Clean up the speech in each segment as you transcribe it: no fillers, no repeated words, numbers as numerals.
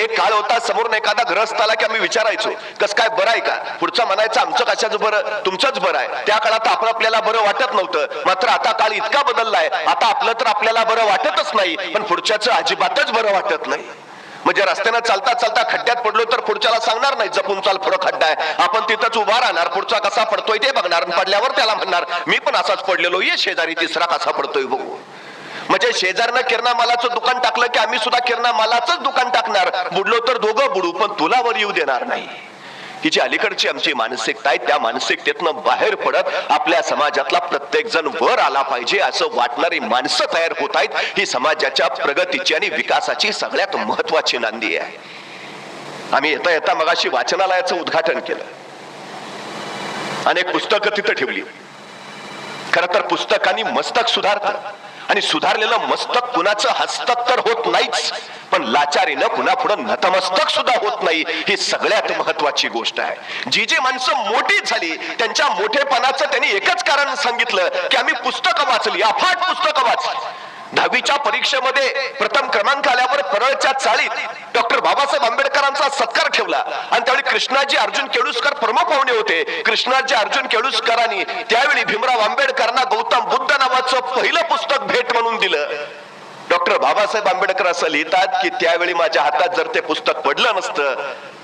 एक काळ होता, समोरून एखादा ग्रस्त आला की आम्ही विचारायचो कस काय, बरं आहे का? पुढचा म्हणायचं आमचं कशाचं बरं, तुमचंच बरं आहे. त्या काळात आपल्याला बरं वाटत नव्हतं. मात्र आता काळ इतका बदललाय, आता आपलं तर आपल्याला बरं वाटतच नाही, पण पुढच्याचं अजिबातच बरं वाटत नाही. म्हणजे रस्त्यानं चालता चालता खड्ड्यात पडलो तर पुढच्याला सांगणार नाही जपून चाल, पुढं खड्डा आहे. आपण तिथंच उभा राहणार, पुढचा कसा पडतोय ते बघणार, पडल्यावर त्याला म्हणणार मी पण असाच पडलेलो, ये शेजारी तिसरा कसा पडतोय बघू. म्हणजे शेजारनं किरणा मालाचं दुकान टाकलं की आम्ही सुद्धा किरणा मालाचंच दुकान टाकणार, बुडलो तर दोघं बुडू पण तुला वर येऊ देणार नाही. ही जी अलीकडची आमची मानसिकता आहे, त्या मानसिकतेतनं बाहेर पडत आपल्या समाजातला प्रत्येक जण वर आला पाहिजे असं वाटणारी माणसं तयार होत आहेत. ही समाजाच्या प्रगतीची आणि विकासाची सगळ्यात महत्वाची नांदी आहे. आम्ही येता येता मगाशी वाचनालयाचं उद्घाटन केलं, अनेक पुस्तकं तिथं ठेवली. खरं तर पुस्तकांनी मस्तक सुधारतं, आणि सुधारलेलं मस्तक कुणाचं हस्तक तर होत नाहीच, पण लाचारीनं कुणा पुढे नतमस्तक सुद्धा होत नाही. ही सगळ्यात महत्वाची गोष्ट आहे. जी जी माणसं मोठी झाली त्यांच्या मोठेपणाचं त्यांनी एकच कारण सांगितलं की आम्ही पुस्तकं वाचली, अफाट पुस्तकं वाचली. 10वीच्या परीक्षेमध्ये प्रथम क्रमांक आल्यावर परळच्या चाळीत डॉक्टर बाबासाहेब आंबेडकरांचा सत्कार ठेवला, आणि त्यावेळी कृष्णाजी अर्जुन केळुस्कर प्रमुख पाहुणे होते. कृष्णाजी अर्जुन केळुस्करांनी त्यावेळी भीमराव आंबेडकरांना गौतम बुद्ध नावाचं पहिलं पुस्तक भेट म्हणून दिलं. डॉक्टर बाबासाहेब आंबेडकर असं लिहितात की त्यावेळी माझ्या हातात जर ते पुस्तक पडलं नसतं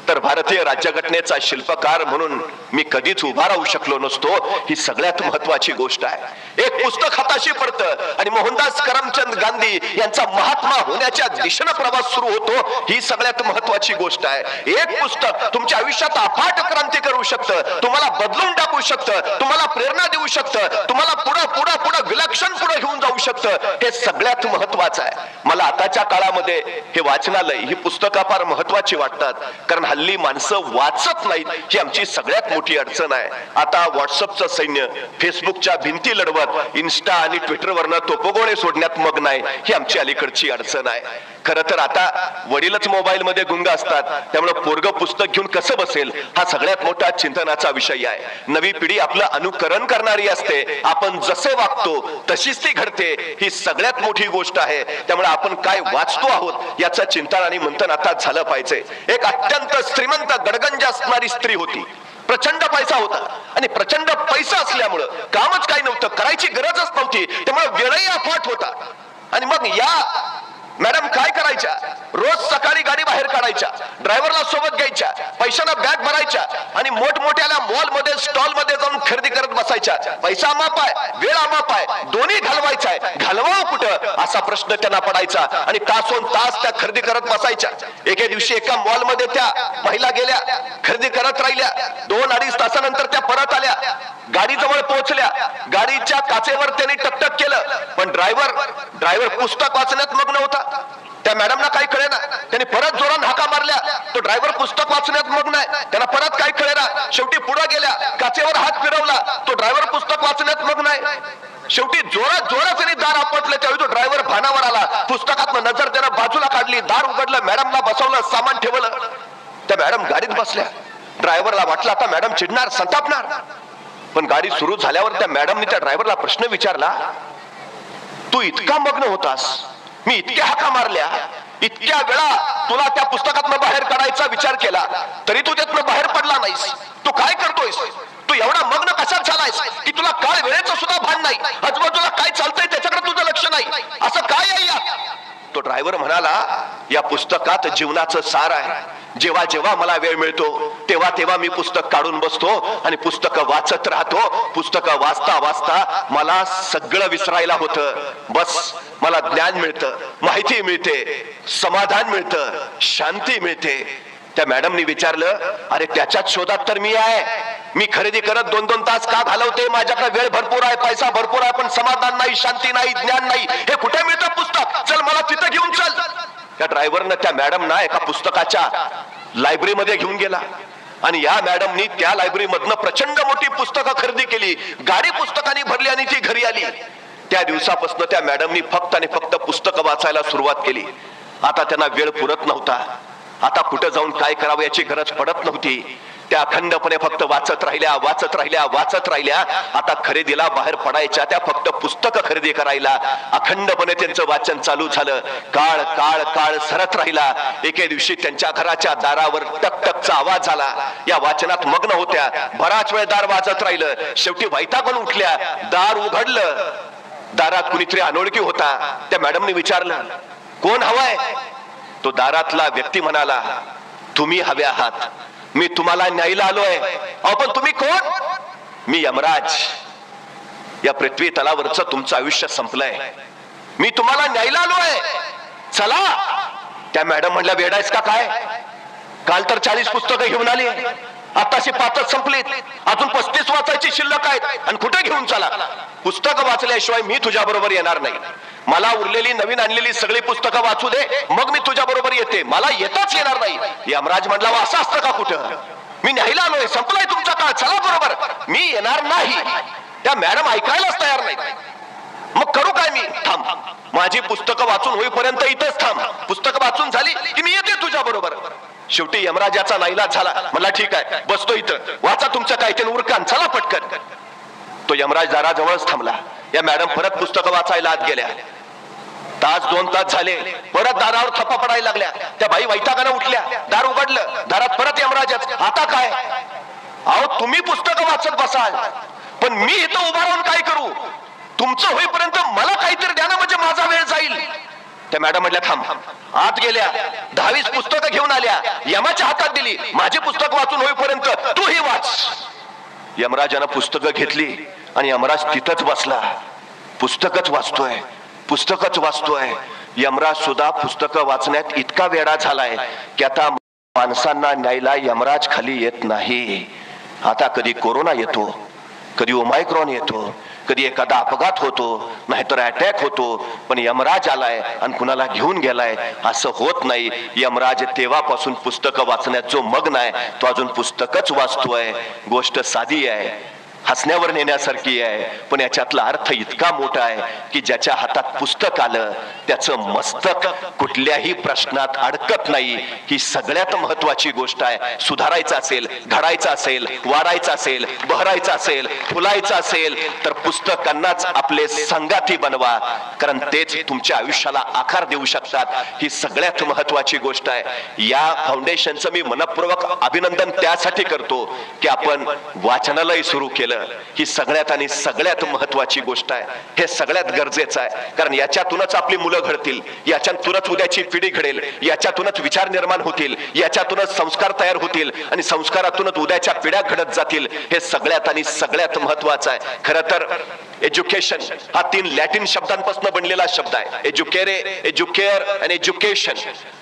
तर भारतीय राज्यघटनेचा शिल्पकार म्हणून मी कधीच उभा राहू शकलो नसतो. ही सगळ्यात महत्वाची गोष्ट आहे. एक पुस्तक हाताशी पडतं आणि मोहनदास करमचंद गांधी यांचा महात्मा होण्याच्या दिशेने प्रवास सुरू होतो. ही सगळ्यात महत्वाची गोष्ट आहे. एक पुस्तक तुमच्या आयुष्यात अफाट क्रांती करू शकतं, तुम्हाला बदलून टाकू शकतं, तुम्हाला प्रेरणा देऊ शकतं, तुम्हाला पुढं पुढं पुढं विलक्षण पुढे घेऊन जाऊ शकतं. हे सगळ्यात महत्वाचं आहे. मला आताच्या काळामध्ये हे वाचनालय, ही पुस्तकं फार महत्वाची वाटतात, कारण हल्ली माणसं वाचत नाहीत. ही आमची सगळ्यात मोठी अडचण आहे. आता व्हॉट्सअपचं सैन्य फेसबुकच्या भिंती लढवत इन्स्टा आणि ट्विटरवरनं तोपगोळे सोडण्यात मग्न आहे. ही आमची अलीकडची अडचण आहे. खरं तर आता वडीलच मोबाईल मध्ये गुंग असतात, त्यामुळे पोरग पुस्तक घेऊन कसं बसेल हा सगळ्यात मोठा चिंतनाचा विषय आहे. नवी पिढी आपलं अनुकरण करणारी असते, आपण जसे वागतो तशीच ती घडते. ही सगळ्यात मोठी गोष्ट आहे. त्यामुळे आपण काय वाचतो आहोत याचं चिंतन आणि मंथन आता झालं पाहिजे. एक अत्यंत श्रीमंत गडगंज असणारी स्त्री होती, प्रचंड पैसा होता, आणि प्रचंड पैसा असल्यामुळं कामच काही नव्हतं, करायची गरजच नव्हती, त्यामुळे वेळही अफाट होता. आणि मग या मॅडम काय करायच्या, रोज सकाळी गाडी बाहेर काढायच्या, ड्रायव्हरला सोबत घ्यायच्या, पैशाला बॅग भरायच्या आणि मोठमोठ्याला मॉल मध्ये स्टॉल मध्ये जाऊन खरेदी करत बसायच्या. पैसा अमाप आहे, वेळ अमाप आहे, दोन्ही घालवायचा आहे, घालवावं कुठं असा प्रश्न त्यांना पडायचा. आणि तासोन तास त्या खरेदी करत बसायच्या. एके दिवशी एका मॉल मध्ये त्या महिला गेल्या, खरेदी करत राहिल्या. 2-2.5 तासानंतर त्या परत आल्या, गाडी जवळ पोहोचल्या. गाडीच्या काचेवर त्यांनी टकटक केलं, पण ड्रायव्हर पुस्तक वाचण्यात मग्न होता. त्या मॅडमना काही कळेना, त्यांनी परत जोरात हाका मारल्या. तो ड्रायव्हर पुस्तक वाचण्यात मग्न आहे, त्यांना परत काही कळेना. शेवटी पुढे गेल्या, काचेवर हात फिरवला, तो ड्रायव्हर पुस्तक वाचण्यात मग्न आहे. शेवटी जोरात त्यांनी दार आपटलं. त्यावेळी तो ड्रायव्हर भानावर आला, पुस्तकातनं नजर त्यानं बाजूला काढली, दार उघडलं, मॅडमला बसवलं, सामान ठेवलं. त्या मॅडम गाडीत बसल्या. ड्रायव्हरला वाटलं आता मॅडम चिडणार, संतापणार. पण गाडी सुरू झाल्यावर त्या मॅडमने त्या ड्रायव्हरला प्रश्न विचारला, तू इतका मग्न होतास, मी इतक्या हाका मारल्या, इतक्या वेळा तुला त्या पुस्तकातनं बाहेर काढायचा विचार केला, तरी तू त्यातनं बाहेर पडला नाहीस, तू काय करतोयस? तू एवढा मग्न कशात झालायस की तुला काळ वेळेचं सुद्धा भान नाही, आजूबाजूला काय चालतंय त्याच्याकडे तुझं लक्ष नाही, असं काय आहे यात? तो ड्रायव्हर म्हणाला, या पुस्तकात जीवनाचं सार आहे. जेव्हा जेव्हा मला वेळ मिळतो तेव्हा तेव्हा मी पुस्तक काढून बसतो आणि पुस्तकं वाचत राहतो. पुस्तकं वाचता वाचता मला सगळं विसरायला होतं. बस मला ज्ञान मिळतं, माहिती मिळते, समाधान मिळतं, शांती मिळते. त्या मॅडमनी विचारलं, अरे त्याच्याच शोधात तर मी आहे. मी खरेदी करत 2-2 तास का घालवते? माझ्याकडे वेळ भरपूर आहे, पैसा भरपूर आहे, पण समाधान नाही, शांती नाही, ज्ञान नाही. हे कुठे मिळतं पुस्तक? चल मला तिथं घेऊन चल. त्या ड्रायव्हरनं त्या मॅडमना एका पुस्तकाच्या लायब्ररीमध्ये घेऊन गेला, आणि या मॅडमनी त्या लायब्ररीमधनं प्रचंड मोठी पुस्तकं खरेदी केली. गाडी पुस्तकांनी भरली आणि ती घरी आली. त्या दिवसापासून त्या मॅडमनी फक्त आणि फक्त पुस्तकं वाचायला सुरुवात केली. आता त्यांना वेळ पुरत नव्हता. आता कुठे जाऊन काय करावं याची गरज पडत नव्हती. त्या अखंडपणे फक्त वाचत राहिल्या. आता खरेदीला बाहेर पडायच्या त्या फक्त पुस्तकं खरेदी करायला. अखंडपणे त्यांचं वाचन चालू झालं. काळ काळ काळ सरत राहिला. एके दिवशी त्यांच्या घराच्या दारावर टकटकचा आवाज झाला. या वाचनात मग्न होत्या. बराच वेळ दार वाजत राहिलं. शेवटी वैतागून उठल्या. दार उघडलं. दारात कुणीतरी अनोळखी होता. त्या मॅडमने विचारलं, कोण हवाय? तो दारातला व्यक्ती म्हणाला, तुम्ही हवे आहात. मी तुम्हाला न्यायला आलोय. अहो पण तुम्ही कोण? मी यमराज. या पृथ्वी तलावरचं तुमचं आयुष्य संपलंय. मी तुम्हाला न्यायला आलोय. चला. त्या मॅडम म्हणल्या, वेडायस का काय? काल तर 40 पुस्तकं घेऊन आली, आताशी 5च संपलीत. अजून 35 वाचायची शिल्लक आहेत आणि कुठे घेऊन चला? पुस्तकं वाचल्याशिवाय मी तुझ्या बरोबर येणार नाही. मला उरलेली नवीन आणलेली सगळी पुस्तकं वाचू दे, मग मी तुझ्या बरोबर येते. मला येताच येणार नाही. यमराज म्हणला, असं असतं का कुठं? मी न्यायला आलोय, संपलाय तुमचा काळ, चला बरोबर. मी येणार नाही. त्या मॅडम ऐकायलाच तयार नाही. मग करू काय मी? थांब, माझी पुस्तकं वाचून होईपर्यंत इथंच थांब. पुस्तकं वाचून झाली की मी येते तुझ्या बरोबर. शेवटी यमराजाचा नाईलाज झाला. मला ठीक आहे, बसतो इथं, वाचा तुमचं काय ते उरकान, चला पटकन. तो यमराज दाराजवळच थांबला. या मॅडम परत पुस्तकं वाचायला आत गेल्या. तास 2 तास झाले. परत दारावर थप्पा पडायला लागल्या. त्या बाई वैतागानं उठल्या. दार उघडलं. दारात परत यमराजच. आता काय? अहो तुम्ही पुस्तकं वाचत बसाल, पण मी इथं उभा राहून काय करू? तुमचं होईपर्यंत मला काहीतरी द्या ना, म्हणजे माझा वेळ जाईल. त्या मॅडम म्हटल्या, थांब. आत गेल्या. 10-20 पुस्तकं घेऊन आल्या. यमाच्या हातात दिली. माझी पुस्तक वाचून होईपर्यंत तूही वाच. यमराजानं पुस्तकं घेतली आणि यमराज तिथंच बसला. पुस्तकच वाचतोय. यमराज सुद्धा पुस्तकं वाचण्यात इतका वेडा झालाय की आता माणसांना न्यायला यमराज खाली येत नाही. आता कधी कोरोना येतो, कधी ओमायक्रॉन येतो, कधी एखादा अपघात होतो, नाहीतर अटॅक होतो, पण यमराज आलाय आणि कुणाला घेऊन गेलाय असं होत नाही. यमराज तेव्हापासून पुस्तकं वाचण्यात जो मग्न आहे, तो अजून पुस्तकच वाचतोय. गोष्ट साधी आहे, हसण्यावर नेण्यासारखी आहे, पण याच्यातला अर्थ इतका मोठा आहे की ज्याच्या हातात पुस्तक आलं त्याचं मस्तक कुठल्याही प्रश्नात अडकत नाही. ही सगळ्यात महत्वाची गोष्ट आहे. सुधारायचं असेल, घडायचं असेल, वाढायचं असेल, बहरायचं असेल, फुलायचं असेल, तर पुस्तकांनाच आपले संगाती बनवा, कारण तेच तुमच्या आयुष्याला आकार देऊ शकतात. ही सगळ्यात महत्वाची गोष्ट आहे. या फाउंडेशनचं मी मनपूर्वक अभिनंदन त्यासाठी करतो की आपण वाचनालय सुरू केलं. ही सगळ्यात आणि सगळ्यात महत्वाची गोष्ट आहे. हे सगळ्यात गरजेचं आहे, कारण याच्यातूनच आपली मुलं घडतील, याच्यातूनच उद्याची पिढी घडेल, याच्यातूनच विचार निर्माण होतील, याच्यातूनच संस्कार तयार होतील आणि संस्कारातूनच उद्याच्या पिढ्या घडत जातील. हे सगळ्यात आणि सगळ्यात महत्वाचं आहे. खरं तर एज्युकेशन हा 3 लॅटिन शब्दांपासून बनलेला शब्द आहे. एज्युकेरे, एज्युकेअर आणि एज्युकेशन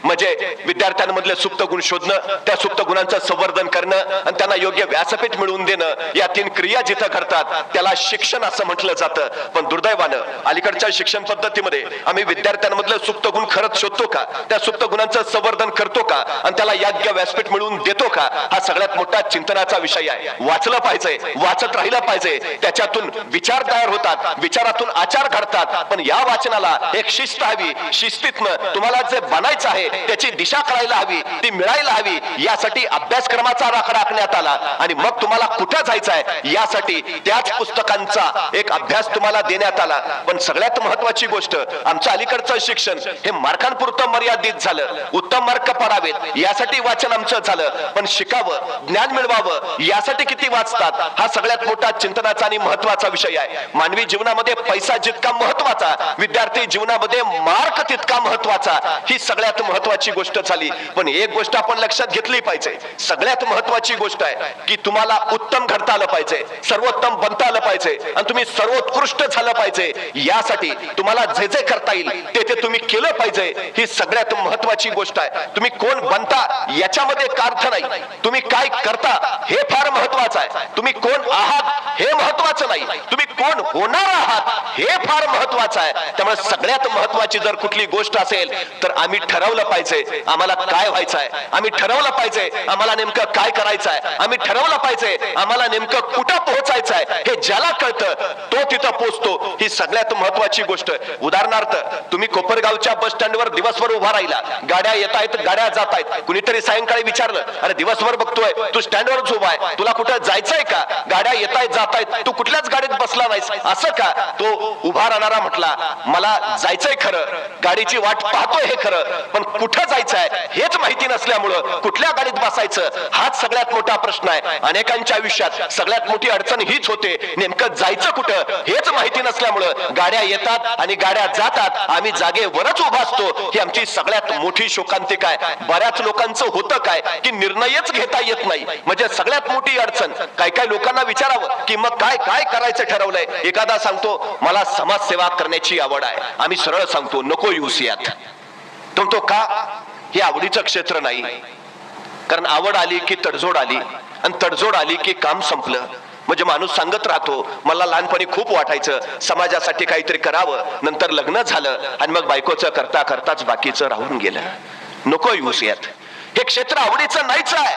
म्हणजे विद्यार्थ्यांमधले सुप्त गुण शोधणं, त्या सुप्त गुणांचं संवर्धन करणं आणि त्यांना योग्य व्यासपीठ मिळवून देणं. या 3 क्रिया जिथं घडतात त्याला शिक्षण असं म्हटलं जातं. पण दुर्दैवानं अलीकडच्या शिक्षण पद्धतीमध्ये आम्ही विद्यार्थ्यांमधले सुप्त गुण खरंच शोधतो का, त्या सुप्त गुणांचं संवर्धन करतो का आणि त्याला योग्य व्यासपीठ मिळवून देतो का, हा सगळ्यात मोठा चिंतनाचा विषय आहे. वाचलं पाहिजे, वाचत राहिलं पाहिजे. त्याच्यातून विचार तयार होतात, विचारातून आचार घडतात. पण या वाचनाला एक शिस्त हवी. शिस्तीतनं तुम्हाला जे बनायचं आहे त्याची दिशा कळायला हवी, ती मिळायला हवी. यासाठी अभ्यासक्रमाचा आराखडा आखण्यात आला आणि मग तुम्हाला कुठं जायचं आहे यासाठी त्याच पुस्तकांचा एक अभ्यास तुम्हाला देण्यात आला. पण सगळ्यात महत्वाची गोष्ट, आमचं अलीकडचं शिक्षण हे मार्कांपुरतं मर्यादित झालं. उत्तम मार्क पडावेत यासाठी वाचन आमचं झालं, पण शिकावं, ज्ञान मिळवावं यासाठी किती वाचतात हा सगळ्यात मोठा चिंतनाचा आणि महत्वाचा विषय आहे. मानवी जीवनामध्ये पैसा जितका महत्वाचा, विद्यार्थी जीवनामध्ये मार्क तितका महत्वाचा. ही सगळ्यात महत्वाची गोष्ट झाली. पण एक गोष्ट आपण लक्षात घेतली पाहिजे, सगळ्यात महत्वाची गोष्ट आहे की तुम्हाला उत्तम घडता आलं पाहिजे, सर्वोत्तम बनता आलं पाहिजे आणि तुम्ही सर्वोत्कृष्ट झालं पाहिजे. यासाठी तुम्हाला जे जे करता येईल ते तुम्ही केलं पाहिजे. ही सगळ्यात महत्वाची गोष्ट आहे. तुम्ही कोण बनता याच्यामध्ये का अर्थ नाही, तुम्ही काय करता हे फार महत्वाचं आहे. तुम्ही कोण आहात हे महत्वाचं नाही, तुम्ही कोण होणार आहात हे फार महत्वाचं आहे. त्यामुळे सगळ्यात महत्वाची जर कुठली गोष्ट असेल तर आम्ही ठरवलं पाहिजे आम्हाला काय व्हायचं आहे, आम्ही ठरवलं पाहिजे आम्हाला नेमकं काय करायचं आहे, आम्ही ठरवलं पाहिजे आम्हाला नेमकं कुठं पोहोचायचं आहे हे ज्याला कळतं तो तिथं पोहोचतो. ही सगळ्यात महत्वाची गोष्ट. उदाहरणार्थ तुम्ही कोपरगावच्या बस स्टँडवर दिवसभर उभा राहिला, गाड्या येत आहेत, गाड्या जात आहेत. कुणीतरी सायंकाळी विचारलं, अरे दिवसभर बघतोय तू स्टँडवरच उभा आहे, तुला कुठं जायचंय का? गाड्या येत आहेत जात आहेत, तू कुठल्याच गाडीत बसला नाहीस असं का? तो उभा राहणारा म्हटला, मला जायचंय खरं, गाडीची वाट पाहतोय हे खरं, पण कुठं जायचंय हेच माहिती नसल्यामुळं कुठल्या गाडीत बसायचं हाच सगळ्यात मोठा प्रश्न आहे. अनेकांच्या आयुष्यात सगळ्यात मोठी अडचण हीच होते, नेमकं जायचं कुठं हेच माहिती नसल्यामुळं गाड्या येतात आणि गाड्या जातात, आम्ही जागेवरच उभा असतो. ही आमची सगळ्यात मोठी शोकांतिका आहे. बऱ्याच लोकांचं होतं काय की निर्णयच घेता येत नाही, म्हणजे सगळ्यात मोठी अडचण. काय काय लोकांना विचारावं की मग काय काय करायचं ठरवलंय. एखादा सांगतो मला समाजसेवा करण्याची आवड आहे, आम्ही सरळ सांगतो नको येऊस यात. तो का? हे आवडीचं क्षेत्र नाही. कारण आवड आली की तडजोड आली, आणि तडजोड आली की काम संपलं. म्हणजे माणूस सांगत राहतो, मला लहानपणी खूप वाटायचं समाजासाठी काहीतरी करावं, नंतर लग्न झालं आणि मग बायकोचं करता करताच बाकीचं राहून गेलं. नको येऊस यात. हे क्षेत्र आवडीचं नाहीच आहे.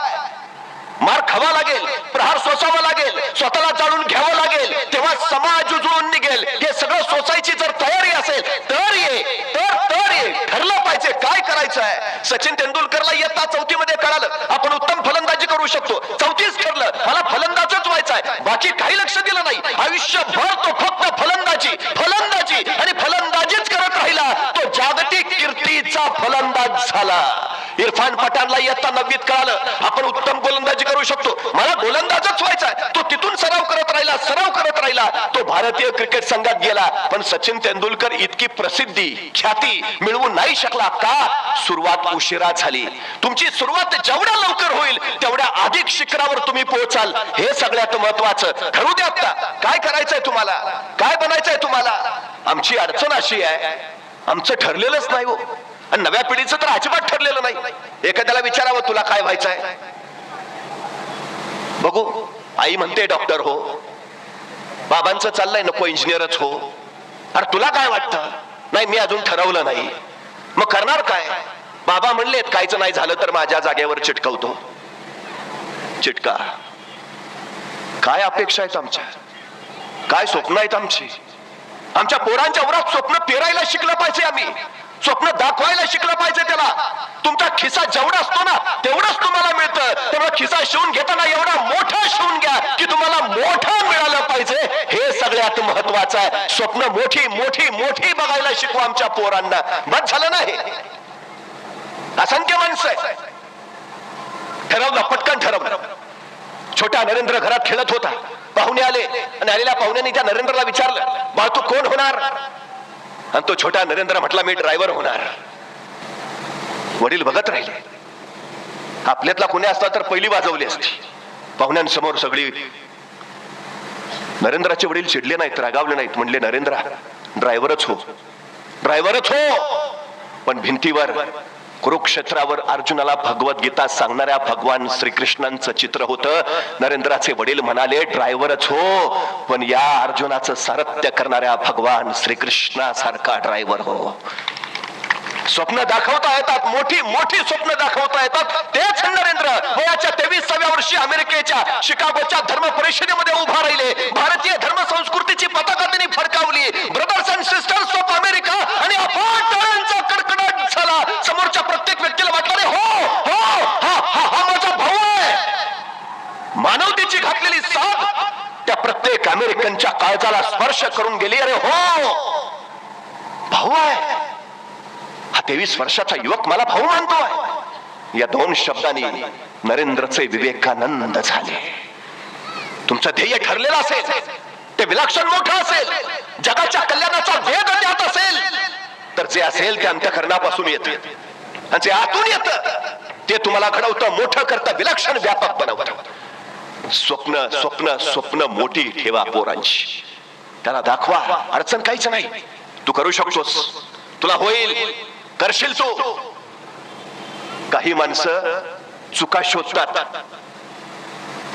मार खावा लागेल, प्रहार सोसावा लागेल, स्वतःला जाणून घ्यावं लागेल, तेव्हा समाज उजळून निघेल. हे सगळं सोसायची जर तयारी असेल तर ये, तर ये. ठरलं पाहिजे काय करायचं आहे. सचिन तेंडुलकरला इयत्ता चौथीमध्ये कळालं आपण उत्तम फलंदाजी करू शकतो. चौथीच ठरलं मला फलंदाजच व्हायचं आहे, बाकी काही लक्ष दिलं नाही. आयुष्यभर तो फक्त फलंदाजी फलंदाजी आणि फलंदाजीच करत राहिला. तो जागतिक कीर्तीचा फलंदाज झाला. इरफान पठाणला इयत्ता 9वीत कळालं आपण उत्तम गोलंदाजी करू शकतो, मला गोलंदाजच व्हायचा. तो तिथून सराव करत राहिला. तो भारतीय क्रिकेट संघात गेला. पण सचिन तेंडुलकर इतकी प्रसिद्धी ख्याती मिळवू नाही शकला का? सुरुवात उशिरा झाली. तुमची सुरुवात जेवढ्या लवकर होईल तेवढ्या अधिक शिखरावर तुम्ही पोहोचाल. हे सगळ्यात महत्वाचं. ठरवू द्या आता काय करायचंय तुम्हाला, काय बनायचंय तुम्हाला. आमची अडचण अशी आहे, आमचं ठरलेलंच नाही हो, आणि नव्या पिढीचं तर अजिबात ठरलेलं नाही. एखाद्याला विचारावं तुला काय व्हायचंय, बघू आई म्हणते डॉक्टर हो, बाबांचं चाललंय नको इंजिनियरच हो. अरे तुला काय वाटतं? नाही मी अजून ठरवलं नाही. मग करणार काय? बाबा म्हणलेत कायचं नाही झालं तर माझ्या जागेवर चिटकवतो. चिटका. काय अपेक्षा आहेत आमच्या, काय स्वप्न आहेत आमची. आमच्या पोरांच्या उरात स्वप्न पेरायला शिकलं पाहिजे. आम्ही स्वप्न दाखवायला शिकलं पाहिजे त्याला. तुमचा खिसा जेवढा असतो ना तेवढंच तुम्हाला मिळतं. त्यामुळे खिसा शिवून घेताना एवढा मोठा शिवून घ्या की तुम्हाला मोठं मिळालं पाहिजे. हे सगळ्यात महत्वाचं आहे. स्वप्न मोठी मोठी मोठी बघायला शिकवा आमच्या पोरांना. बस झालं नाही. असंख्य माणसं आहे. ठरवलं, पटकन ठरवलं. छोटा नरेंद्र घरात खेळत होता, पाहुणे आले आणि आलेल्या पाहुण्यांनी त्या नरेंद्रला विचारलं बा तू कोण होणार? आणि तो छोटा नरेंद्र म्हटला मी ड्रायव्हर होणार. वडील बघत राहिले. आपल्यातला कोणी असता तर पहिली वाजवली असती. पाहुण्यांसमोर सगळी. नरेंद्राचे वडील चिडले नाहीत, रागावले नाहीत. म्हणले नरेंद्रा ड्रायव्हरच हो, ड्रायव्हरच हो. पण भिंतीवर कुरुक्षेत्रावर अर्जुनाला भगवद्गीता सांगणाऱ्या भगवान श्रीकृष्णांचं चित्र होतं. नरेंद्राचे वडील म्हणाले ड्रायव्हरच हो, पण या अर्जुनाचं सारथ्य करणाऱ्या भगवान श्रीकृष्णासारखा ड्रायव्हर हो. स्वप्न दाखवता येतात, मोठी मोठी स्वप्न दाखवता येतात. तेच नरेंद्र वयाच्या 23व्या वर्षी अमेरिकेच्या शिकागोच्या धर्म परिषदेमध्ये उभा राहिले. भारतीय धर्म संस्कृतीची पताका त्यांनी फडकावली. Brothers and sisters of America आणि अफाट टाळ्यांचा कडकडाट झाला. समोरच्या प्रत्येक व्यक्तीला वाटलं हो हो हा माझा भाऊ आहे. मानवतेची घातलेली साथ त्या प्रत्येक अमेरिकनच्या काळजाला स्पर्श करून गेली. अरे हो भाऊ आहे हा 23 वर्षाचा युवक मला भाऊ मानतोय. या दोन शब्दांनी नरेंद्रचे विवेकानंद झाले. तुमचं ध्येय ठरलेलं असेल, ते विलक्षण मोठं असेल, जगाच्या कल्याणाचा वेग त्यात असेल, तर जे असेल ते अंतःकरणापासून येतं आणि जे आतून येतं ते तुम्हाला घडवतं, मोठं करतं, विलक्षण व्यापक बनवतं. स्वप्न स्वप्न स्वप्न मोठी ठेवा पोरांची. त्याला दाखवा अडचण काहीच नाही. तू करू शकतोस, तुला होईल, करशील तू. काही माणसं चुका शोधतात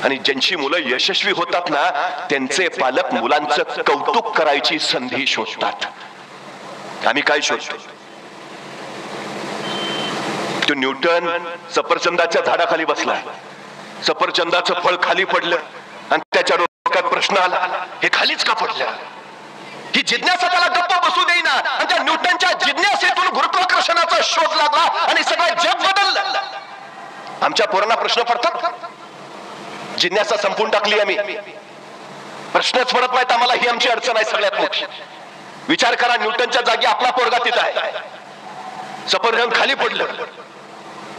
आणि ज्यांची मुलं यशस्वी होतात ना त्यांचे पालक मुलांचं कौतुक करायची संधी शोधतात. आम्ही काय शोधतो? तो न्यूटन सफरचंदाच्या झाडाखाली बसला, सफरचंदाचं फळ खाली पडलं आणि त्याच्या डोक्यात प्रश्न आला, हे खालीच का पडलं? ही जिज्ञासा त्याला गप्प बसू देईना आणि त्या न्यूटनच्या जिज्ञासेतून गुरुत्वाकर्षणाचा शोध लागला आणि सगळं जग बदललं. आमच्या पोरांना प्रश्न पडतात, जिज्ञासा संपून टाकली आम्ही, प्रश्नच पडत नाहीत आम्हाला. ही आमची अडचण आहे सगळ्यात मोठी. विचार करा, न्यूटनच्या जागी आपला पोरगा तिथं आहे, सफरजन खाली पडलं,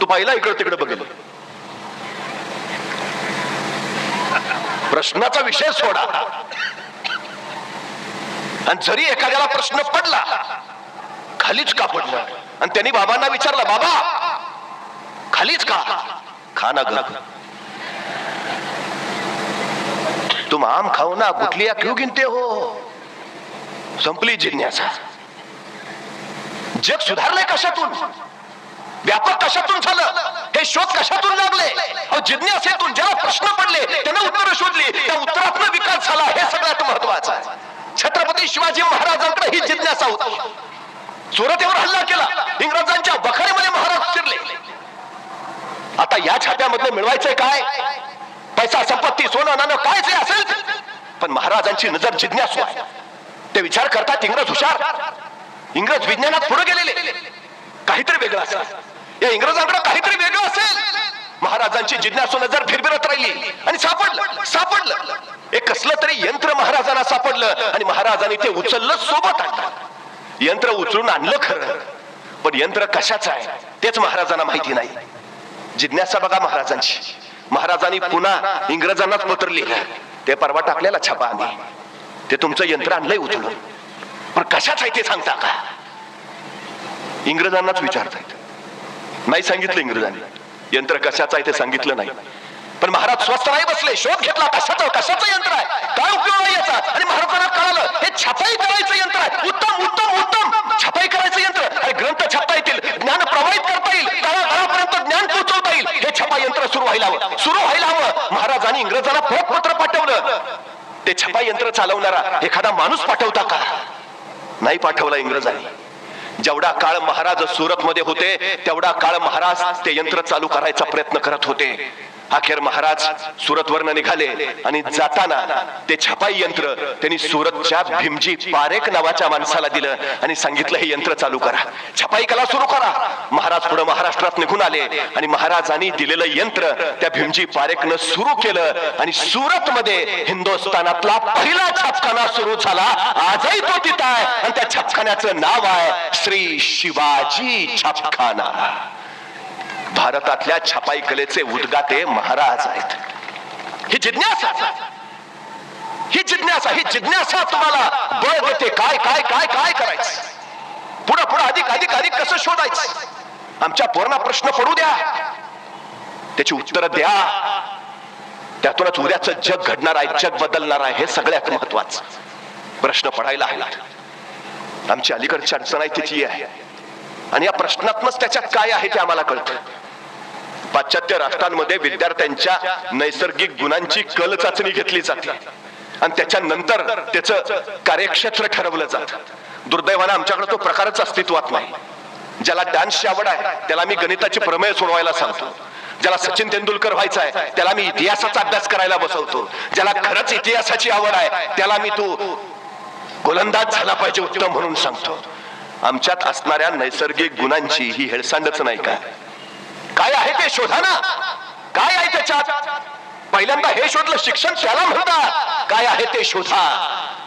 तू पाहिला इकडे तिकडे बघितलं, प्रश्नाचा विषय सोडा. आणि जरी एखाद्याला प्रश्न पडला, खालीच का पडलं, आणि त्यांनी बाबांना विचारलं, बाबा खालीच का? खाना ग, तुम आम खाओ ना, गुठलिया क्यों गिनते हो? संपली जिज्ञासा. जग सुधारलंय कशातून? व्यापक कशातून झालं? हे शोध कशातून लागले? जिज्ञासेतून. ज्याला प्रश्न पडले त्याने उत्तर शोधली, त्या उत्तरातून विकास झाला. हे सगळ्यात महत्वाचं आहे. छत्रपती शिवाजी महाराजांकडे ही जिज्ञासा होती. सुरतेवर हल्ला केला, इंग्रजांच्या वखारीमध्ये महाराज शिरले. आता या छाप्यामधले मिळवायचंय काय? पैसा, संपत्ती, सोनं नाणं काय जे असेल, पण महाराजांची नजर जिज्ञासू आहे. ते विचार करतात, इंग्रज हुशार, इंग्रज विज्ञानात पुढे गेलेले, काहीतरी वेगळं असेल, या इंग्रजांकडे काहीतरी वेगळं असेल. महाराजांची जिज्ञासू नजर फिरफिरत राहिली आणि सापडलं एक कसलं तरी यंत्र महाराजांना सापडलं आणि महाराजांनी ते उचललं, सोबत आणलं. यंत्र उचलून आणलं खरं, पण यंत्र कशाचं आहे तेच महाराजांना माहिती नाही. जिज्ञासा बघा महाराजांची. महाराजांनी पुन्हा इंग्रजांनाच पत्र लिहिलं, ते परवा टाकलेला छापा आम्ही, ते तुमचं यंत्र आणलंय उचलून, पण कशाच आहे ते सांगता का? इंग्रजांनाच विचारतायत. नाही सांगितलं इंग्रजांनी, यंत्र कशाचं आहे ते सांगितलं नाही. पण महाराज स्वस्त नाही बसले, शोध घेतला, कशाचं यंत्र आहे, काय उपयोग आहे याचा. आणि महाराजांना कळालं, हे छपाई करायचं यंत्र आहे. उत्तम उत्तम उत्तम, छपाई करायचं यंत्र आणि ग्रंथ छापता येतील, ज्ञान प्रवाहित करता येईल, तळागाळापर्यंत ज्ञान पोहोचवता येईल. हे छपा यंत्र सुरू व्हायला हवं. महाराजांनी इंग्रजांना पत्र पाठवलं. ते छपा यंत्र चालवणारा एखादा माणूस पाठवता का? नाही पाठवला इंग्रजांनी. जेवढा काळ महाराज सुरत मध्ये होते तेवढा काळ महाराज ते यंत्र चालू करायचा प्रयत्न करत होते. अखेर महाराज सुरतवरनं निघाले आणि जाताना ते छपाई यंत्र त्यांनी सुरतच्या भीमजी पारेख नावाच्या माणसाला दिलं आणि सांगितलं, हे यंत्र चालू करा, छपाई कला सुरू करा. महाराज पुढे महाराष्ट्रात निघून आले आणि महाराजांनी दिलेलं यंत्र त्या भीमजी पारेखनं सुरू केलं आणि सुरत मध्ये हिंदुस्थानातला पहिला छापखाना सुरू झाला. आजही तो तिथं आहे आणि त्या छापखान्याचं नाव आहे श्री शिवाजी छापखाना. भारतातल्या छपाई कलेचे उद्गाते महाराज आहेत. ही जिज्ञासा तुम्हाला बळ देते. काय काय काय काय करायचं, पुढे अधिक कसं शोधायचं. आमच्या पोरांना प्रश्न पडू द्या, त्याची उत्तर द्या, त्यातूनच उद्याचं जग घडणार आहे, जग बदलणार आहे. हे सगळ्यात महत्वाचं. प्रश्न पडायला हवेत. आमची अलीकडची अडचण आहे तिची आहे, आणि या प्रश्नातूनच त्याच्यात काय आहे ते आम्हाला कळतं. पाश्चात्य राष्ट्रांमध्ये विद्यार्थ्यांच्या नैसर्गिक गुणांची कल चाचणी घेतली जाते आणि त्याच्यानंतर त्याचं कार्यक्षेत्र ठरवलं जातं. दुर्दैवाने आमच्याकडे तो प्रकारच अस्तित्वात नाही. ज्याला डान्सची आवड आहे त्याला मी गणिताचे प्रमेय सोडवायला सांगतो. ज्याला सचिन तेंडुलकर व्हायचं आहे त्याला मी इतिहासाचा अभ्यास करायला बसवतो. ज्याला खरंच इतिहासाची आवड आहे त्याला मी तू गोलंदाज झाला पाहिजे उत्तम म्हणून सांगतो. आमच्यात असणाऱ्या नैसर्गिक गुणांची ही हेळसांडच नाही का? काय आहे ते शोधा ना. काय आहे त्याच्यात? पहिल्यांदा हे शोधलं, शिक्षण त्याला म्हणतात. काय आहे ते शोधा.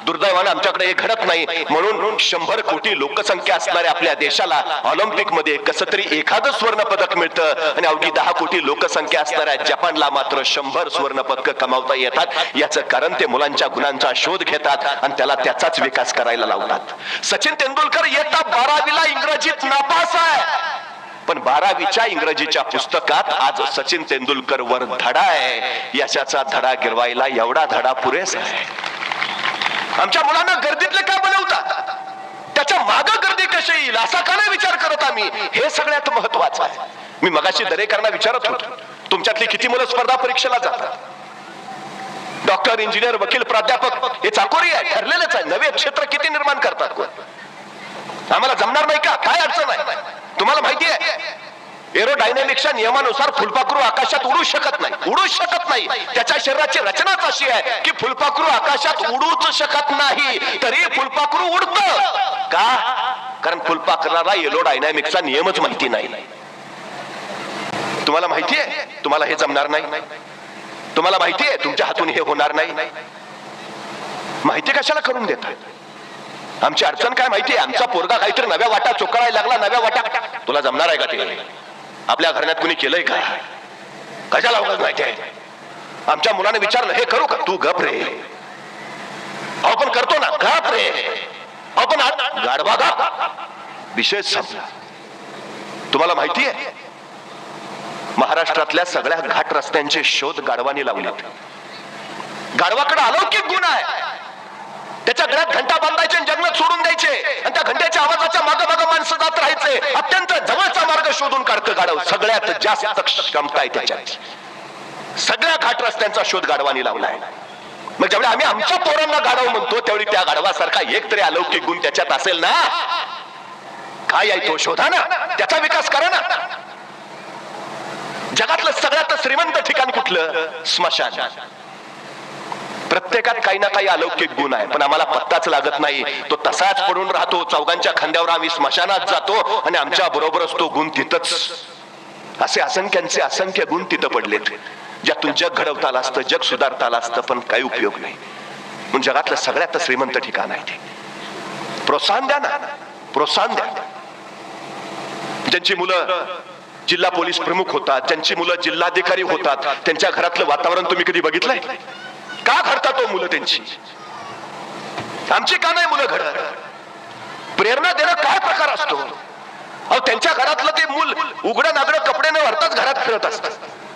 दुर्दैवाने आमच्याकडे हे घडत नाही. म्हणून 100 कोटी लोकसंख्या असणाऱ्या आपल्या देशाला ऑलिम्पिक मध्ये कसं तरी एखादं स्वर्ण पदक मिळतं आणि अवघी 10 कोटी लोकसंख्या असणाऱ्या जपानला मात्र 100 स्वर्ण पदक कमावता येतात. याचं कारण ते मुलांच्या गुणांचा शोध घेतात आणि त्याला त्याचाच विकास करायला लावतात. सचिन तेंडुलकर इयत्ता 12वीला इंग्रजीत नापास आहे, पण 12वीच्या इंग्रजीच्या पुस्तकात आज सचिन तेंडुलकर वर धडा आहे. यशाचा धडा गिरवायला एवढा धडा पुरेसा आहे. आमच्या मुलांना गर्दीतले काय बनवतात, त्याच्या मागे गर्दी कशी येईल असा का नाही विचार करत आम्ही. हे सगळ्यात महत्वाचं आहे. मी मगाशी दरेकरांना विचारत होतो, तुमच्यातली किती मुलं स्पर्धा परीक्षेला जातात? डॉक्टर, इंजिनियर, वकील, प्राध्यापक हे चाकोरी आहे, ठरलेलंच आहे. नवे क्षेत्र किती निर्माण करतात? आम्हाला जमणार नाही का? काय अडचण आहे? तुम्हाला माहिती आहे एरोडायनॅमिक्सच्या नियमानुसार फुलपाखरू आकाशात उडू शकत नाही. त्याच्या शरीराची रचनाच अशी आहे की फुलपाखरू आकाशात उडूच शकत नाही, तरी फुलपाखरू उडतं. का? कारण फुलपाखराला एरोडायनॅमिक्सचा नियमच माहिती नाही. तुम्हाला माहिती आहे तुम्हाला हे जमणार नाही, तुम्हाला माहिती आहे तुमच्या हातून हे होणार नाही. माहिती कशाला करून देतात? आमची अडचण काय माहितीये? आमचा पोरगा काहीतरी नव्या वाटा चोकाळायला लागला, नव्या वाटा. तुला जमणार आहे का ते? आपल्या घराण्यात कुणी केलंय का? कशाला उगाच माहिती आहे? आमच्या मुलाने विचारलं हे करू का? तू गप रे. आपण करतो ना, गप रे. आपण गाढवा गा. विषय संपला. तुम्हाला माहिती आहे महाराष्ट्रातल्या सगळ्या घाट रस्त्यांचे शोध गाढवाने लावलेत. गाढवाकडे अलौकिक गुण आहे. त्याच्या गळ्यात घंटा बांधायचे आणि जंगलात सोडून द्यायचे, आणि त्या घंट्याच्या आवाजाच्या मागे मागे माणसं जात राहायचे. अत्यंत जवळचा मार्ग शोधून काढतं गाढव. सगळ्यात जास्त क्षमता आहे त्याच्यात. सगळ्या घाट रस्त्यांचा शोध गाढवाने लावलाय. मग ज्यावेळी आम्ही आमच्या पोरांना गाढव म्हणतो त्यावेळी त्या गाढवासारखा एक तरी अलौकिक गुण त्याच्यात असेल ना. काय आहे तो? शोधा ना, त्याचा विकास करा ना. जगातलं सगळ्यात श्रीमंत ठिकाण कुठलं? स्मशान. प्रत्येकात काही ना काही अलौकिक गुण आहे, पण आम्हाला पत्ताच लागत नाही. तो तसाच पडून राहतो. चौघांच्या खांद्यावर आम्ही स्मशानात जातो आणि आमच्या बरोबरच तो गुण तिथंच. असे असंख्यांचे असंख्य गुण तिथं पडलेत, ज्यातून जग घडवता आलं असतं, जग सुधारता आलं असतं, पण काही उपयोग नाही. म्हणून जगातलं सगळ्यात श्रीमंत ठिकाण आहे ते. प्रोत्साहन द्या ना, प्रोत्साहन द्या. ज्यांची मुलं जिल्हा पोलीस प्रमुख होतात, ज्यांची मुलं जिल्हाधिकारी होतात, त्यांच्या घरातलं वातावरण तुम्ही कधी बघितलंय? का घडतात तो मुलं त्यांची? आमची का नाही मुलं घडत? प्रेरणा देणं काय प्रकार असतो? अहो, त्यांच्या घरातलं ते मूल उघडं नागडं कपडे न भरताच घरात फिरत असतं.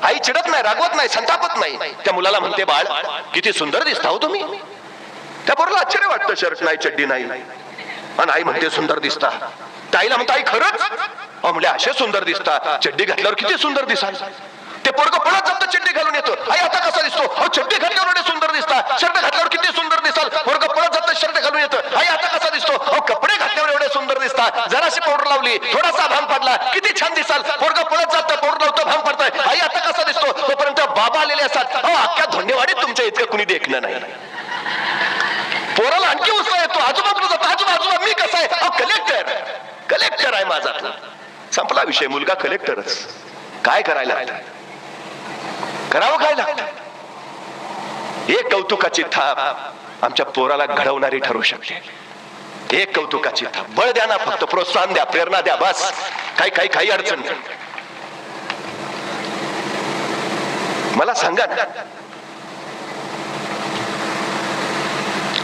आई चिडत नाही, रागवत नाही, संतापत नाही. त्या मुलाला म्हणते बाळ किती सुंदर दिसता हो तुम्ही. त्या पोराला आश्चर्य वाटतं, शर्ट नाही, चड्डी नाही, आणि आई म्हणते सुंदर दिसता. त्या आईला म्हणता आई खरंच? अहो म्हणजे असे सुंदर दिसता, चड्डी घातल्यावर किती सुंदर दिसाल. ते पोरग पळत जातं, चड्डी घालून येतो. आई आता कसा दिसतो? अहो चड्डी घातल्यावर सुंदर दिसता, शर्ट घातल्यावर किती सुंदर दिसाल. पोरग पळत जातं, शर्ट घालून येतं. आई आता कसा दिसतो? अहो कपडे घातल्यावर एवढे सुंदर दिसता, जराशी पावडर लावली, थोडासा भांग पडला, किती छान दिसाल. पोरग पळत जातं, पावडर लावतं, भांग पडतंय. आई आता कसा दिसतो? तोपर्यंत बाबा आलेले असतात. अहो अख्ख्या धोंडेवाडीत तुमच्या इतकं कुणी देखणं नाही. पोराला आणखी उत्साह येतो, आजूबाजूला जातो, आजूबाजूला मी कसा आहे? अहो कलेक्टर, कलेक्टर आहे माझा. संपला विषय. मुलगा कलेक्टरच. काय करायला करावं? काय लागतं? एक कौतुकाची थाप आमच्या पोराला घडवणारी ठरू शकते. एक कौतुकाची थाप. बळ द्या ना, फक्त प्रोत्साहन द्या, प्रेरणा द्या, बस. काही अडचण नाही. मला सांगा ना,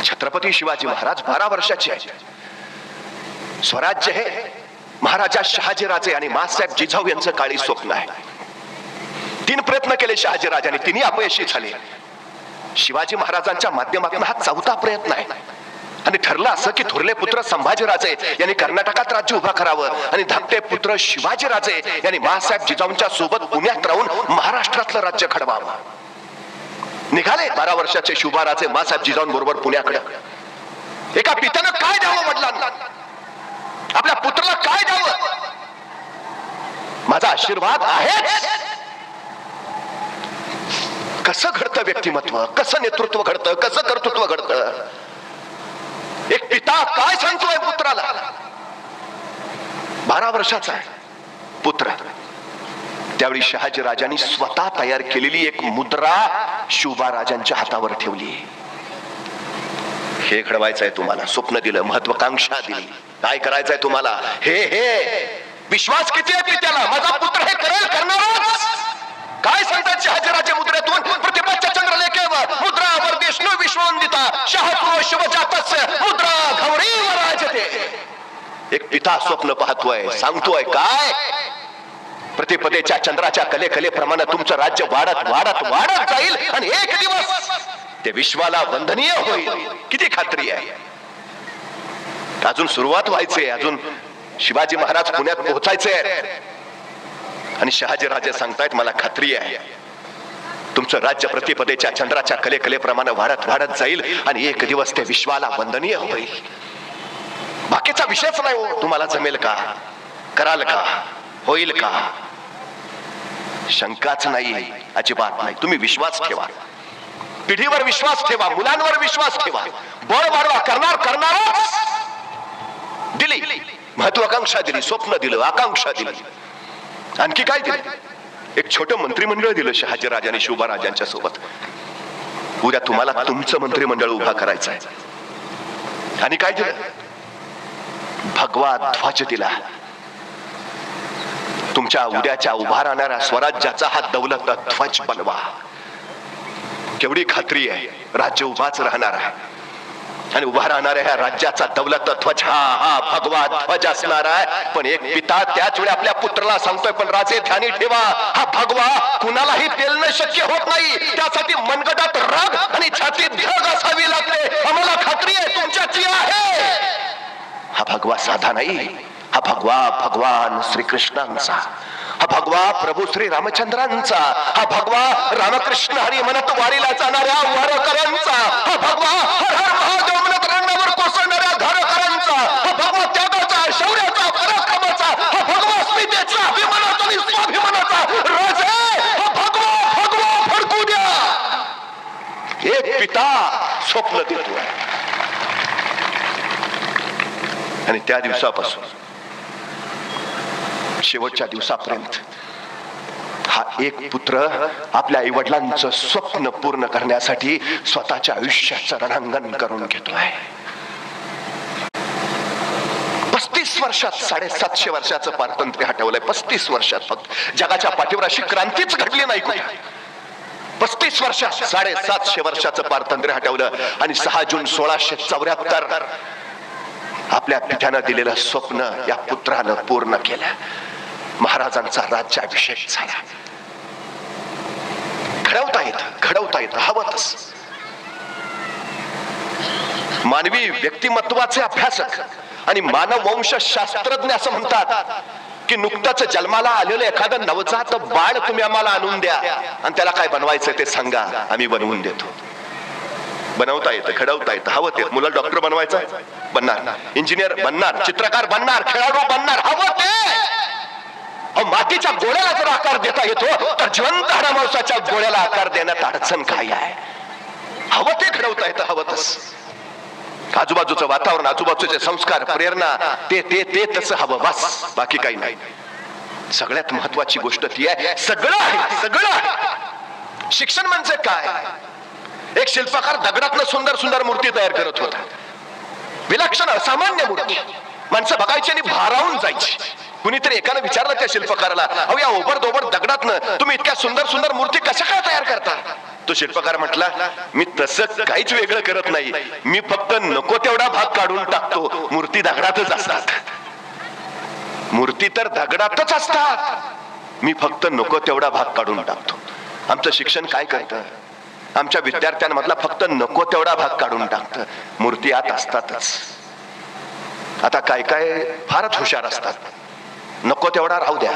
छत्रपती शिवाजी महाराज 12 वर्षाचे आहे. स्वराज्य हे महाराजा शहाजीराजे आणि मासाहेब जिजाऊ यांचं काळी स्वप्न आहे. 3 प्रयत्न केले शहाजीराजांनी, 3ही अपयशी झाले. शिवाजी महाराजांच्या माध्यमातून हा 4था प्रयत्न आहे. आणि ठरलं असं की थोरले पुत्र संभाजीराजे यांनी कर्नाटकात राज्य उभा करावं आणि धाकटे पुत्र शिवाजीराजे यांनी मासाहेब जिजाऊंच्या सोबत पुण्यात राहून महाराष्ट्रातलं राज्य घडवावं. निघाले 12 वर्षाचे शुभाराजे मासाहेब जिजाऊंबरोबर पुण्याकडे. एका पित्यानं काय द्यावं वडिलांना? आपल्या पुत्राला काय द्यावं? माझा आशीर्वाद आहे. कसं घडतं व्यक्तिमत्व, कसं नेतृत्व घडतं, कसं कर्तृत्व घडतं? एक पिता काय सांगतोय पुत्राला? 12 वर्षाचा आहे पुत्र. त्यावेळी शहाजी राजांनी स्वतः तयार केलेली एक मुद्रा शुभाराजांच्या हातावर ठेवली. हे घडवायचंय तुम्हाला, स्वप्न दिलं, महत्वाकांक्षा दिली. काय करायचंय तुम्हाला? हे विश्वास किती आहे पित्याला? माझा पुत्र हे करेल, करणारच. काय सांगतात शहाजीराजे मुद्रेतून? प्रतिपाच्या चंद्रलेखेवर मुद्रा वर्देष्णू विश्ववंदिता शहापुरो शिवजातस्य मुद्रा गौरीव राजते. एक पिता स्वप्न पाहतोय, सांगतोय काय? प्रतिपदेच्या चंद्राच्या कलेप्रमाणे तुमचं राज्य वाढत वाढत वाढत जाईल आणि एक दिवस ते विश्वाला वंदनीय होईल. किती खात्री आहे? अजून सुरुवात व्हायची, अजून शिवाजी महाराज पुण्यात पोहोचायचे आणि शहाजीराजे सांगतायत मला खात्री आहे तुमचं राज्य प्रतिपदेच्या चंद्राच्या कलेप्रमाणे वाढत वाढत जाईल आणि एक दिवस ते विश्वाला वंदनीय होईल. बाकीचा विषयच नाही हो. तुम्हाला जमेल का? कराल का? होईल का? शंकाच नाही, अजिबात नाही. तुम्ही विश्वास ठेवा, पिढीवर विश्वास ठेवा, मुलांवर विश्वास ठेवा. बळ वाढवा, करणारच. दिली महत्वाकांक्षा, दिली स्वप्न, दिलं आकांक्षा, दिली. आणखी काय दिलं? एक छोटं मंत्रिमंडळ दिलं शहाजीराजांनी शिवबाराजांच्या सोबत. उद्या तुम्हाला तुमचं मंत्रिमंडळ उभा करायचं आहे. आणि काय दिलं? भगवा ध्वज दिला. तुमच्या उद्याच्या उभा राहणाऱ्या स्वराज्याचा हा दौलत ध्वज बनवा. केवढी खात्री आहे, राज्य उभाच राहणार आहे आणि उभा राहणाऱ्या ह्या राज्याचा दौलत ध्वज हा भगवा ध्वज असणार आहे. पण एक पिता त्याच वेळी आपल्या पुत्राला सांगतोय, पण राजे ध्यानी ठेवा, हा भगवा कुणालाही पेलणं शक्य होत नाही. त्यासाठी मनगटात राग आणि छातीत धग असावी लागते. आम्हाला खात्री आहे तुमच्याची आहे. हा भगवा साधा नाही, हा भगवा भगवान श्रीकृष्णांचा, हा भगवा प्रभू श्री रामचंद्रांचा, हा भगवा रामकृष्ण हरी म्हणत वारीला जाणाऱ्या वारकऱ्यांचा, हा भगवा हर हर महादेव म्हणत रंगावर कोसळणाऱ्या धारकरांचा, हा भगवा त्यागाचा, शौर्याचा, पराक्रमाचा, हा भगवा स्मितेचा, अभिमानाचा आणि स्वाभिमानाचा राजे, हा भगवा भगवा फडकू द्या. एक पिता स्वप्न देतो आणि त्या दिवसापासून शेवटच्या दिवसापर्यंत हा एक पुत्र आपल्या आई वडिलांचं स्वप्न पूर्ण करण्यासाठी स्वतःच्या आयुष्याचं रणांगण करून घेतोय. 35 वर्षात 750 वर्षाचं पारतंत्र्य हटवलंय. 35 वर्षात फक्त जगाच्या पाठीवर अशी क्रांतीच घडली नाही कुठे. 35 वर्षात 750 वर्षाचं पारतंत्र्य हटवलं आणि 6 जून 1674 आपल्या पित्यानं दिलेलं स्वप्न या पुत्रानं पूर्ण केलं. महाराजांचा राज्याभिषेक झाला. घडवता येतं हवंच. मानवी व्यक्तिमत्वाचे अभ्यासक आणि मानववंश शास्त्रज्ञ असं म्हणतात की नुकतंच जन्माला आलेलं एखादं नवजात बाळ तुम्ही आम्हाला आणून द्या आणि त्याला काय बनवायचं ते सांगा, आम्ही बनवून देतो. बनवता येतं, घडवता येतं, हवं ते. मुलं डॉक्टर बनवायचं बनणार, इंजिनियर बनणार, चित्रकार बनणार, खेळाडू बनणार, हवं ते. मातीच्या गोळ्याला जर आकार देता येतो तर जिवंत हाडामांसाच्या गोळ्याला आकार देण्यात अडचण काय आहे? हवं ते घडवता येतं, हवंच. आजूबाजूचं वातावरण, आजूबाजूचे संस्कार, प्रेरणा ते ते ते तसं हवं, बस, बाकी काही नाही. सगळ्यात महत्वाची गोष्ट ती आहे, सगळं आहे, सगळं आहे. शिक्षण म्हणजे काय? एक शिल्पकार दगडातनं सुंदर सुंदर मूर्ती तयार करत होता. विलक्षण असामान्य मूर्ती, माणसं बघायची आणि भारावून जायची. कुणीतरी एकानं विचारलं त्या शिल्पकाराला, अहो या ओबडधोबड दगडातनं तुम्ही इतक्या सुंदर सुंदर मूर्ती कशा काय तयार करता? तो शिल्पकार म्हटला, मी तसं काहीच वेगळं करत नाही, मी फक्त नको तेवढा भाग काढून टाकतो. मूर्ती दगडातच असतात, मूर्ती तर दगडातच असतात, मी फक्त नको तेवढा भाग काढून टाकतो. आमचं शिक्षण काय करतं? आमच्या विद्यार्थ्यांमधला फक्त नको तेवढा भाग काढून टाकतं, मूर्ती आत असतातच. आता काय काय फारच हुशार असतात, नको तेवढा राहू द्या,